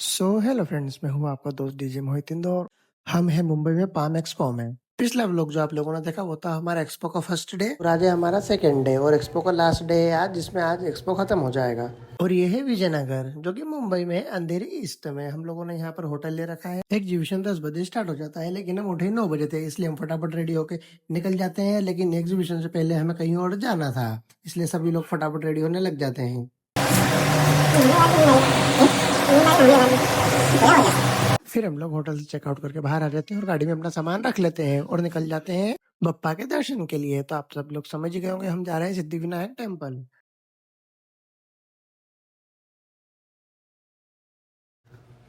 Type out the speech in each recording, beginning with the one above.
Hello friends, मैं हूँ आपका दोस्त डीजे मोहित इंदौर। हम हैं मुंबई में पाम एक्सपो में। पिछला व्लॉग जो आप लोगों ने देखा वो था हमारा एक्सपो का फर्स्ट डे और आज है हमारा सेकेंड डे और एक्सपो का लास्ट डे है आज, जिसमें आज एक्सपो खत्म हो जाएगा। और ये है विजयनगर, जो कि मुंबई में अंधेरी ईस्ट में। हम लोगों ने यहाँ पर होटल ले रखा है। एग्जीबिशन 10 बजे स्टार्ट हो जाता है, लेकिन हम उठे 9 बजे थे, इसलिए हम फटाफट रेडी होके निकल जाते हैं। लेकिन एग्जीबिशन से पहले हमें कहीं और जाना था, इसलिए सभी लोग फटाफट रेडी होने लग जाते हैं। फिर हम लोग होटल से चेकआउट करके बाहर आ जाते हैं और गाड़ी में अपना सामान रख लेते हैं और निकल जाते हैं बप्पा के दर्शन के लिए। तो आप सब लोग समझ ही गए होंगे, हम जा रहे हैं सिद्धिविनायक टेम्पल।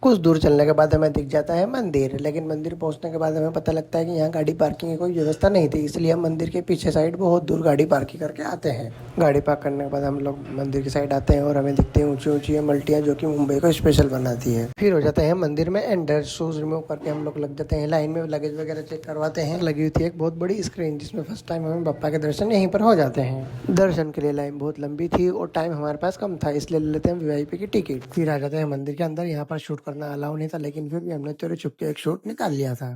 कुछ दूर चलने के बाद हमें दिख जाता है मंदिर, लेकिन मंदिर पहुंचने के बाद हमें पता लगता है कि यहाँ गाड़ी पार्किंग की कोई व्यवस्था नहीं थी, इसलिए हम मंदिर के पीछे साइड बहुत दूर गाड़ी पार्किंग करके आते हैं। गाड़ी पार्क करने के बाद हम लोग मंदिर की साइड आते हैं और हमें दिखती हैं ऊंची ऊंची मल्टियाँ, जो कि मुंबई को स्पेशल बनाती है। फिर हो जाते हैं मंदिर में एंटर, शूज रिमूव करके हम लोग लग जाते हैं लाइन में, लगेज वगैरह चेक करवाते हैं। लगी हुई थी एक बहुत बड़ी स्क्रीन, जिसमें फर्स्ट टाइम हमें बप्पा के दर्शन यहीं पर हो जाते हैं। दर्शन के लिए लाइन बहुत लंबी थी और टाइम हमारे पास कम था, इसलिए ले लेते हैं वीआईपी की टिकट। फिर आ जाते हैं मंदिर के अंदर। यहाँ पर शूट करना अलाउ नहीं था, लेकिन फिर भी हमने चोरी छुप के एक शूट निकाल लिया था।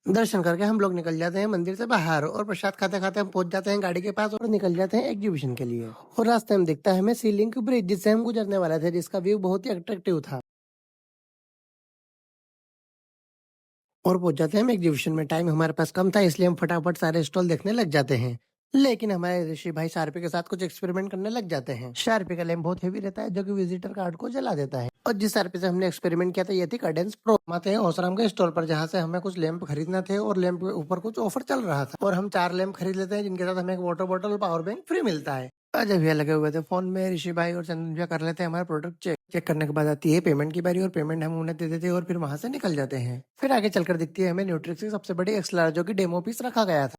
दर्शन करके हम लोग निकल जाते हैं मंदिर से बाहर और प्रसाद खाते खाते हम पहुंच जाते हैं गाड़ी के पास और निकल जाते हैं एग्जीबिशन के लिए। और रास्ते में दिखता है हमें सी लिंक ब्रिज, जिससे हम गुजरने वाले थे, जिसका व्यू बहुत ही अट्रैक्टिव था। और पहुंच जाते हैं हम एग्जीबिशन में। टाइम हमारे पास कम था, इसलिए हम फटाफट सारे स्टॉल देखने लग जाते हैं। लेकिन हमारे ऋषि भाई शार्पी के साथ कुछ एक्सपेरिमेंट करने लग जाते हैं। शार्पी का लैंप बहुत हेवी रहता है, जो कि विजिटर कार्ड को जला देता है। और जिस शार्पी से हमने एक्सपेरिमेंट किया था ये थी कैडेंस प्रो। आते हैं ओसराम के स्टोर पर, जहाँ से हमें कुछ लैंप खरीदना थे और लैंप के ऊपर कुछ ऑफर चल रहा था। और हम 4 लैंप खरीद लेते हैं, जिनके साथ हमें एक वाटर बॉटल और पावर बैंक फ्री मिलता है। अजय भैया लगे हुए थे फोन में, ऋषि भाई और चंदन भैया कर लेते हैं हमारा प्रोडक्ट चेक। चेक करने के बाद आती है पेमेंट की बारी और पेमेंट हम उन्हें दे देते हैं और फिर वहां से निकल जाते हैं। फिर आगे चलकर दिखती है हमें न्यूट्रिक्स की सबसे बड़ी एक्सएलआर, जो कि डेमो पीस रखा गया था।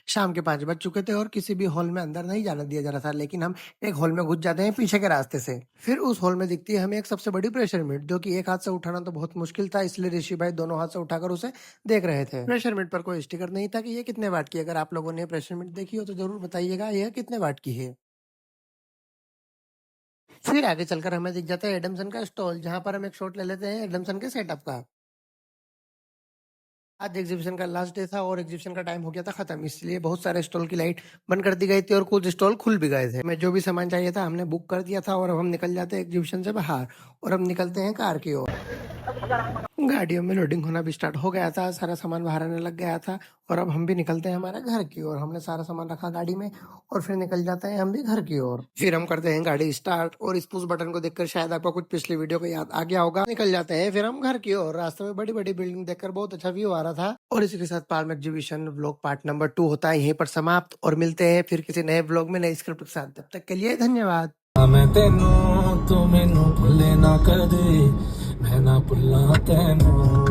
शाम के 5 बज चुके थे और किसी भी हॉल में अंदर नहीं जाने दिया जा रहा था, लेकिन हम एक हॉल में घुस जाते हैं पीछे के रास्ते से। फिर उस हॉल में दिखती है हमें एक सबसे बड़ी प्रेशर मीट, जो कि एक हाथ से उठाना तो बहुत मुश्किल था, इसलिए ऋषि भाई दोनों हाथ से उठाकर उसे देख रहे थे। प्रेशर मीट पर कोई स्टिकर नहीं था कि ये कितने वाट की है। अगर आप लोगों ने प्रेशर मीट देखी हो तो जरूर बताइएगा यह कितने वाट की है। फिर आगे चलकर हमें दिख जाता है एडमसन का स्टॉल, जहां पर हम एक शॉट ले लेते हैं एडमसन के सेटअप का। आज एग्जीबिशन का लास्ट डे था और एग्जीबिशन का टाइम हो गया था खत्म, इसलिए बहुत सारे स्टॉल की लाइट बंद कर दी गई थी और कुछ स्टॉल खुल भी गए थे। हमें जो भी सामान चाहिए था हमने बुक कर दिया था और अब हम निकल जाते हैं एग्जीबिशन से बाहर और अब निकलते हैं कार की ओर। गाड़ियों में लोडिंग होना भी स्टार्ट हो गया था, सारा सामान बाहर आने लग गया था और अब हम भी निकलते हैं हमारे घर की ओर। हमने सारा सामान रखा गाड़ी में और फिर निकल जाते हैं हम भी घर की ओर। फिर हम करते हैं गाड़ी स्टार्ट और इस पुश बटन को देखकर शायद आपको कुछ पिछली वीडियो को याद आ गया होगा। निकल जाते हैं फिर हम घर की ओर। रास्ते में बड़ी बड़ी बिल्डिंग देखकर बहुत अच्छा व्यू आ रहा था। और इसी के साथ palm exhibition vlog part number 2 होता है यहीं पर समाप्त और मिलते हैं फिर किसी नए व्लॉग में नई स्क्रिप्ट के साथ। तब तक के लिए धन्यवाद। मैं तेनू तू मैनू भुले ना कर दे, मैं ना भुला तेनू।